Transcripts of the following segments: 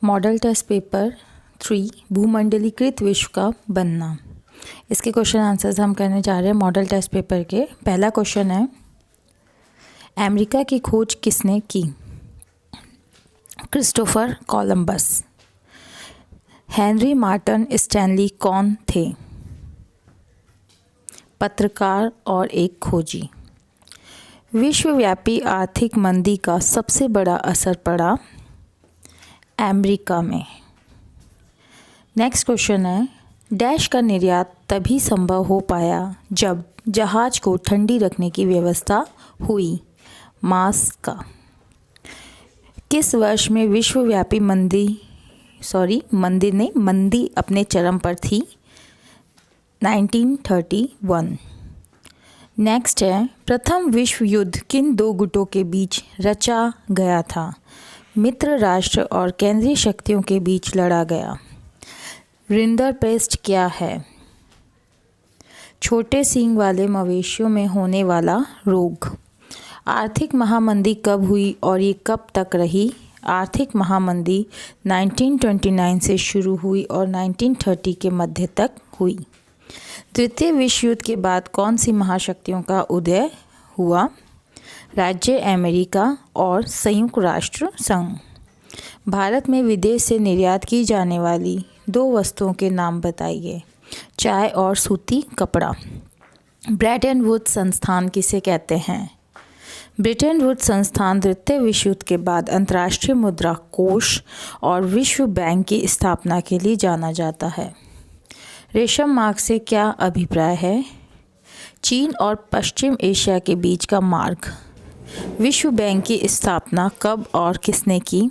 Model test paper 3 भूमंडलीकृत विश्व का बनना। इसके क्वेश्चन आंसर्स हम करने जा रहे हैं मॉडल टेस्ट पेपर के। पहला क्वेश्चन है, अमेरिका की खोज किसने की? Christopher Columbus. Henry Martin Stanley कौन थे? पत्रकार और एक खोजी। विश्वव्यापी आर्थिक मंदी का सबसे बड़ा असर पड़ा अमेरिका में। नेक्स्ट क्वेश्चन है, डैश का निर्यात तभी संभव हो पाया जब जहाज को ठंडी रखने की व्यवस्था हुई। मांस का। किस वर्ष में विश्वव्यापी मंदी अपने चरम पर थी? 1931। नेक्स्ट है, प्रथम विश्व युद्ध किन दो गुटों के बीच रचा गया था? मित्र राष्ट्र और केंद्रीय शक्तियों के बीच लड़ा गया। रिंडरपेस्ट क्या है? छोटे सींग वाले मवेशियों में होने वाला रोग। आर्थिक महामंदी कब हुई और ये कब तक रही? आर्थिक महामंदी 1929 से शुरू हुई और 1930 के मध्य तक हुई। द्वितीय विश्व युद्ध के बाद कौन सी महाशक्तियों का उदय हुआ? राज्य अमेरिका और संयुक्त राष्ट्र संघ। भारत में विदेश से निर्यात की जाने वाली दो वस्तुओं के नाम बताइए। चाय और सूती कपड़ा। ब्रेटन वुड्स संस्थान किसे कहते हैं? ब्रेटन वुड्स संस्थान द्वितीय विश्व युद्ध के बाद अंतर्राष्ट्रीय मुद्रा कोष और विश्व बैंक की स्थापना के लिए जाना जाता है। रेशम मार्ग से क्या अभिप्राय है? चीन और पश्चिम एशिया के बीच का मार्ग। विश्व बैंक की स्थापना कब और किसने की?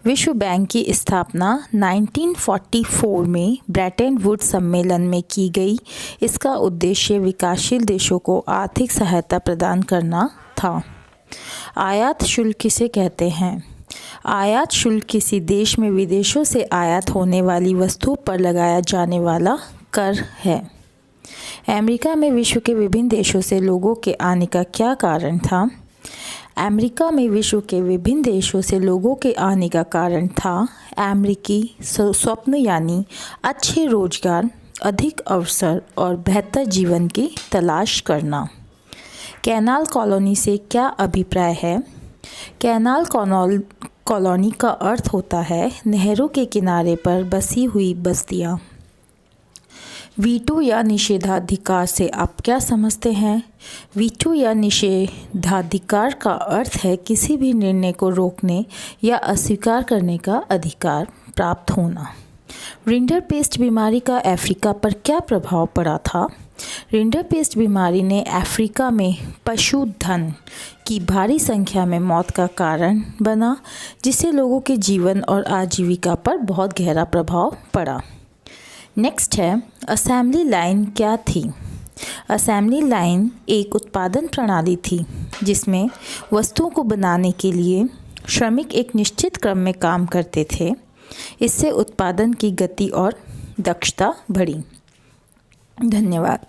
विश्व बैंक की स्थापना 1944 में ब्रेटन वुड्स सम्मेलन में की गई। इसका उद्देश्य विकासशील देशों को आर्थिक सहायता प्रदान करना था। आयात शुल्क किसे कहते हैं? आयात शुल्क किसी देश में विदेशों से आयात होने वाली वस्तु पर लगाया जाने वाला कर है। अमेरिका में विश्व के विभिन्न देशों से लोगों के आने का क्या कारण था? अमेरिका में विश्व के विभिन्न देशों से लोगों के आने का कारण था अमेरिकी स्वप्न, यानी अच्छे रोजगार, अधिक अवसर और बेहतर जीवन की तलाश करना। कैनाल कॉलोनी से क्या अभिप्राय है? कैनाल कॉलोनी का अर्थ होता है नहरों के किनारे पर बसी हुई बस्तियाँ। वीटो या निषेधाधिकार से आप क्या समझते हैं? वीटो या निषेधाधिकार का अर्थ है किसी भी निर्णय को रोकने या अस्वीकार करने का अधिकार प्राप्त होना। रिंडरपेस्ट बीमारी का अफ्रीका पर क्या प्रभाव पड़ा था? रिंडरपेस्ट बीमारी ने अफ्रीका में पशुधन की भारी संख्या में मौत का कारण बना, जिससे लोगों के जीवन और आजीविका पर बहुत गहरा प्रभाव पड़ा। नेक्स्ट है, असेंबली लाइन क्या थी? असेंबली लाइन एक उत्पादन प्रणाली थी जिसमें वस्तुओं को बनाने के लिए श्रमिक एक निश्चित क्रम में काम करते थे। इससे उत्पादन की गति और दक्षता बढ़ी। धन्यवाद।